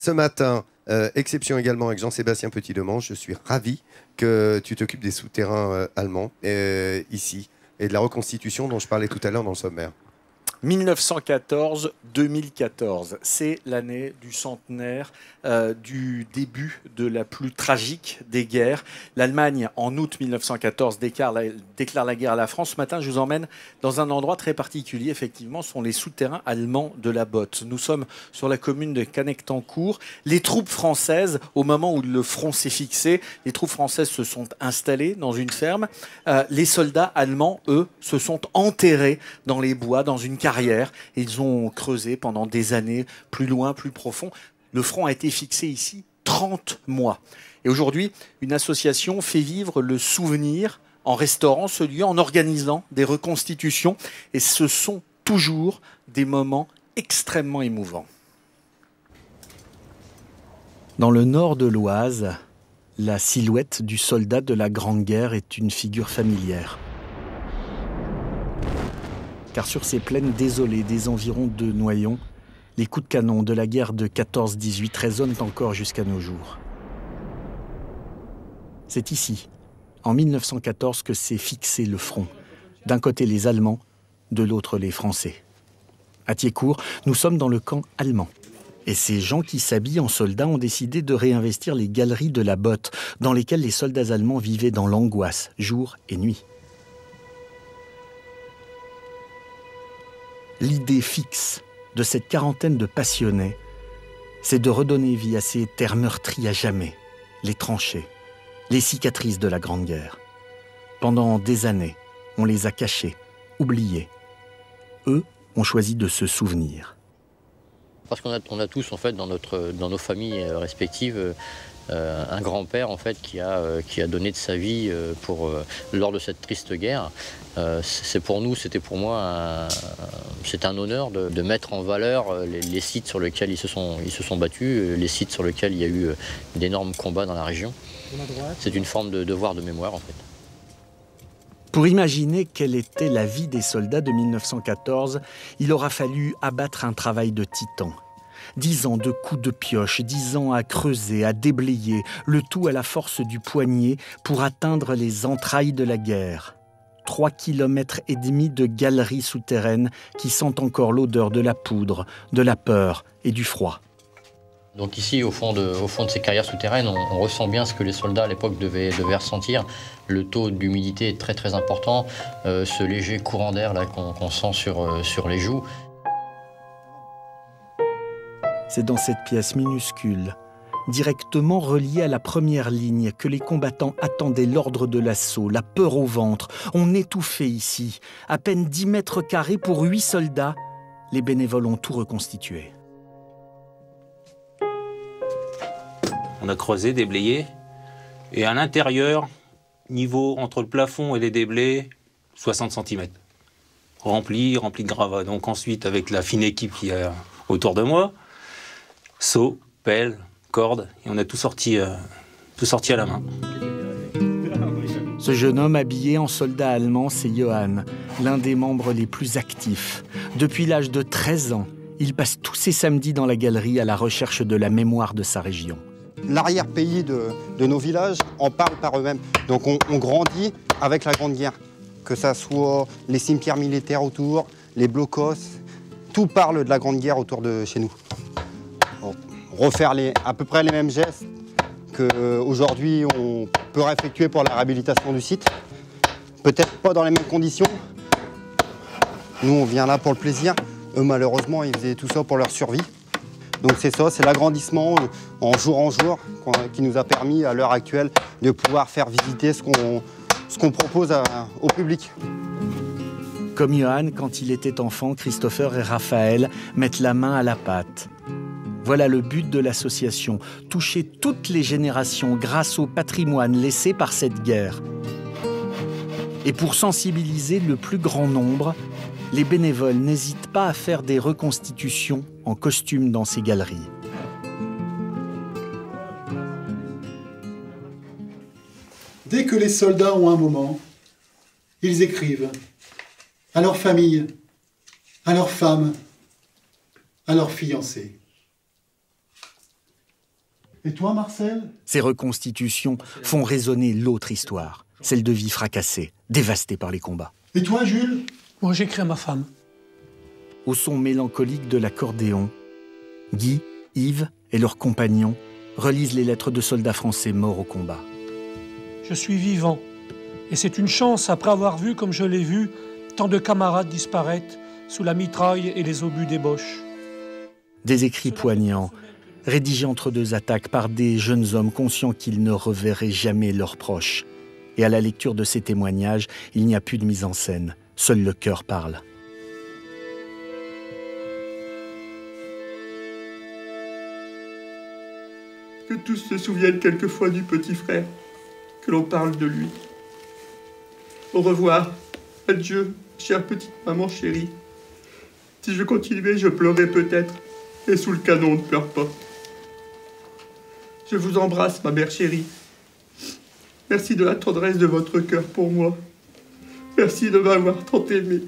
Ce matin, exception également avec Jean-Sébastien Petit-Demange. Je suis ravi que tu t'occupes des souterrains allemands ici et de la reconstitution dont je parlais tout à l'heure dans le sommaire. 1914-2014, c'est l'année du centenaire du début de la plus tragique des guerres. L'Allemagne, en août 1914, déclare la guerre à la France. Ce matin, je vous emmène dans un endroit très particulier. Effectivement, ce sont les souterrains allemands de la Botte. Nous sommes sur la commune de Canectancourt. Les troupes françaises, au moment où le front s'est fixé, les troupes françaises se sont installées dans une ferme. Les soldats allemands, eux, se sont enterrés dans les bois, dans une carrière. Et ils ont creusé pendant des années, plus loin, plus profond. Le front a été fixé ici 30 mois. Et aujourd'hui, une association fait vivre le souvenir en restaurant ce lieu, en organisant des reconstitutions. Et ce sont toujours des moments extrêmement émouvants. Dans le nord de l'Oise, la silhouette du soldat de la Grande Guerre est une figure familière. Car sur ces plaines désolées des environs de Noyon, les coups de canon de la guerre de 14-18 résonnent encore jusqu'à nos jours. C'est ici, en 1914, que s'est fixé le front. D'un côté les Allemands, de l'autre les Français. À Thiécourt, nous sommes dans le camp allemand. Et ces gens qui s'habillent en soldats ont décidé de réinvestir les galeries de la Botte, dans lesquelles les soldats allemands vivaient dans l'angoisse, jour et nuit. L'idée fixe de cette quarantaine de passionnés, c'est de redonner vie à ces terres meurtries à jamais, les tranchées, les cicatrices de la Grande Guerre. Pendant des années, on les a cachées, oubliées. Eux ont choisi de se souvenir. Parce qu'on a tous, en fait, dans nos familles respectives, un grand-père, en fait, qui a donné de sa vie lors de cette triste guerre. C'était pour moi c'est un honneur de mettre en valeur les sites sur lesquels ils se sont battus, les sites sur lesquels il y a eu d'énormes combats dans la région. C'est une forme de devoir de mémoire, en fait. Pour imaginer quelle était la vie des soldats de 1914, il aura fallu abattre un travail de titan. 10 ans de coups de pioche, 10 ans à creuser, à déblayer, le tout à la force du poignet pour atteindre les entrailles de la guerre. 3,5 km de galeries souterraines qui sentent encore l'odeur de la poudre, de la peur et du froid. Donc ici, au fond de ces carrières souterraines, on ressent bien ce que les soldats à l'époque devaient ressentir. Le taux d'humidité est très très important, ce léger courant d'air là qu'on sent sur les joues. C'est dans cette pièce minuscule, directement reliée à la première ligne, que les combattants attendaient l'ordre de l'assaut, la peur au ventre. On étouffait ici, à peine 10 mètres carrés pour 8 soldats. Les bénévoles ont tout reconstitué. On a creusé, déblayé, et à l'intérieur, niveau entre le plafond et les déblais, 60 cm. Rempli de gravats. Donc ensuite, avec la fine équipe qui est autour de moi, seau, pelle, corde, et on a tout sorti à la main. Ce jeune homme habillé en soldat allemand, c'est Johann, l'un des membres les plus actifs. Depuis l'âge de 13 ans, il passe tous ses samedis dans la galerie à la recherche de la mémoire de sa région. L'arrière-pays de nos villages en parle par eux-mêmes. Donc on grandit avec la Grande Guerre, que ça soit les cimetières militaires autour, les blocos, tout parle de la Grande Guerre autour de chez nous. Bon, refaire à peu près les mêmes gestes qu'aujourd'hui on peut effectuer pour la réhabilitation du site. Peut-être pas dans les mêmes conditions. Nous on vient là pour le plaisir. Eux malheureusement ils faisaient tout ça pour leur survie. Donc c'est ça, c'est l'agrandissement en jour qui nous a permis à l'heure actuelle de pouvoir faire visiter ce qu'on propose au public. Comme Johann, quand il était enfant, Christopher et Raphaël mettent la main à la pâte. Voilà le but de l'association, toucher toutes les générations grâce au patrimoine laissé par cette guerre. Et pour sensibiliser le plus grand nombre, les bénévoles n'hésitent pas à faire des reconstitutions en costume dans ces galeries. Dès que les soldats ont un moment, ils écrivent à leur famille, à leurs femmes, à leurs fiancés. Et toi, Marcel? Ces reconstitutions font résonner l'autre histoire, celle de vies fracassées, dévastées par les combats. Et toi, Jules? Moi, j'écris à ma femme. Au son mélancolique de l'accordéon, Guy, Yves et leurs compagnons relisent les lettres de soldats français morts au combat. Je suis vivant. Et c'est une chance, après avoir vu, comme je l'ai vu, tant de camarades disparaître sous la mitraille et les obus des Boches. Des écrits poignants, rédigés entre deux attaques par des jeunes hommes conscients qu'ils ne reverraient jamais leurs proches. Et à la lecture de ces témoignages, il n'y a plus de mise en scène. Seul le cœur parle. Que tous se souviennent quelquefois du petit frère, que l'on parle de lui. Au revoir, adieu, chère petite maman chérie. Si je continuais, je pleurais peut-être, et sous le canon, on ne pleure pas. Je vous embrasse, ma mère chérie. Merci de la tendresse de votre cœur pour moi. Merci de m'avoir tant aimé.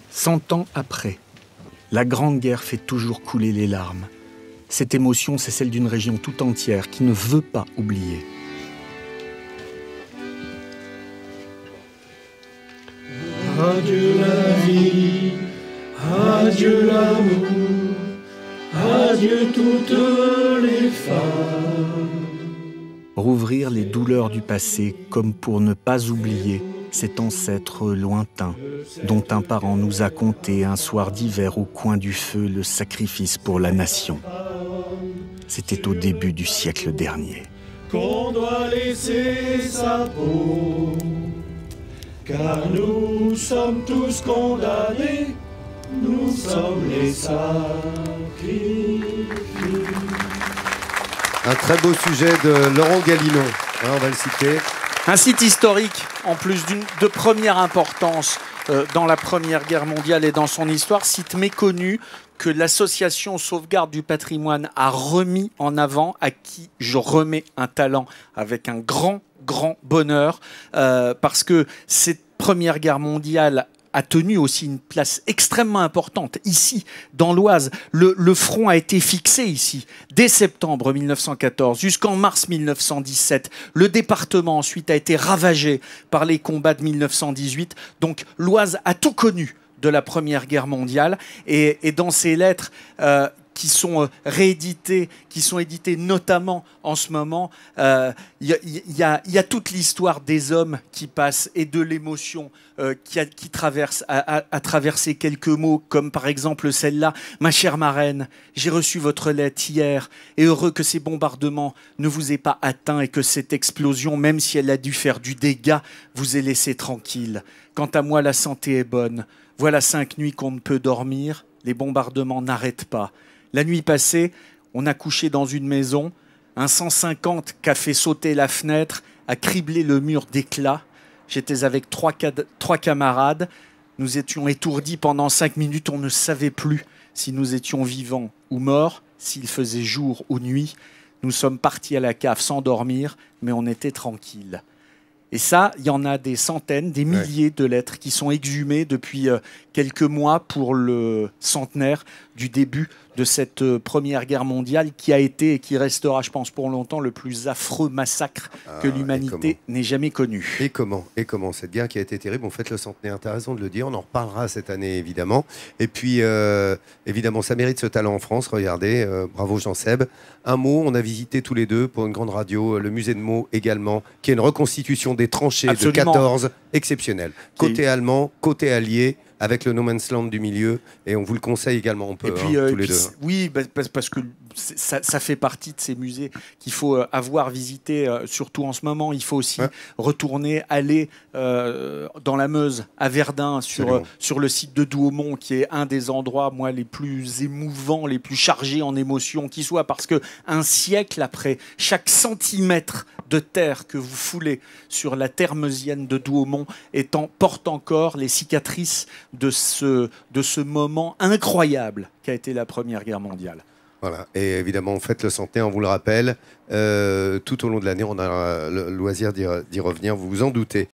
Cent ans après, la Grande Guerre fait toujours couler les larmes. Cette émotion, c'est celle d'une région tout entière qui ne veut pas oublier. Adieu la vie, adieu l'amour, adieu toutes les femmes. Rouvrir les douleurs du passé comme pour ne pas oublier cet ancêtre lointain dont un parent nous a conté un soir d'hiver au coin du feu le sacrifice pour la nation. C'était au début du siècle dernier. Qu'on doit laisser sa peau, car nous sommes tous condamnés, nous sommes les sacrifiés. Un très beau sujet de Laurent Galinon, on va le citer. Un site historique, en plus de première importance dans la Première Guerre mondiale et dans son histoire, site méconnu que l'association Sauvegarde du patrimoine a remis en avant, à qui je remets un talent avec un grand bonheur, parce que cette Première Guerre mondiale a tenu aussi une place extrêmement importante ici, dans l'Oise. Le front a été fixé ici, dès septembre 1914 jusqu'en mars 1917. Le département ensuite a été ravagé par les combats de 1918. Donc l'Oise a tout connu de la Première Guerre mondiale. Et dans ces lettres qui sont rééditées, qui sont éditées notamment en ce moment, il y a toute l'histoire des hommes qui passent et de l'émotion qui traverse à travers ces quelques mots, comme par exemple celle-là. « Ma chère marraine, j'ai reçu votre lettre hier et heureux que ces bombardements ne vous aient pas atteint et que cette explosion, même si elle a dû faire du dégât, vous ait laissé tranquille. Quant à moi, la santé est bonne. Voilà 5 nuits qu'on ne peut dormir. Les bombardements n'arrêtent pas. La nuit passée, on a couché dans une maison. Un 150 qui a fait sauter la fenêtre, a criblé le mur d'éclats. J'étais avec trois camarades. Nous étions étourdis pendant 5 minutes. On ne savait plus si nous étions vivants ou morts, s'il faisait jour ou nuit. Nous sommes partis à la cave sans dormir, mais on était tranquilles. » Et ça, il y en a des centaines, des milliers de lettres qui sont exhumées depuis quelques mois pour le centenaire du début de cette Première Guerre mondiale qui a été et qui restera, je pense, pour longtemps le plus affreux massacre que l'humanité n'ait jamais connu. Et comment cette guerre qui a été terrible, on fête le centenaire, tu as raison de le dire, on en reparlera cette année évidemment. Et puis évidemment, ça mérite ce talent en France, regardez, bravo Jean-Seb. Un mot, on a visité tous les deux pour une grande radio, le musée de Meaux également, qui est une reconstitution des tranchées de 14 exceptionnelles. Côté allemand, côté allié, avec le No Man's Land du milieu, et on vous le conseille également, on peut, tous les deux. Oui, parce que ça fait partie de ces musées qu'il faut avoir visité, surtout en ce moment. Il faut aussi retourner, aller dans la Meuse, à Verdun, sur le site de Douaumont, qui est un des endroits, moi, les plus émouvants, les plus chargés en émotions qui soit, parce que un siècle après, chaque centimètre de terre que vous foulez sur la terre meusienne de Douaumont porte encore les cicatrices de ce moment incroyable qu'a été la Première Guerre mondiale. Voilà, et évidemment, on fête le centenaire, on vous le rappelle. Tout au long de l'année, on a le loisir d'y revenir, vous vous en doutez.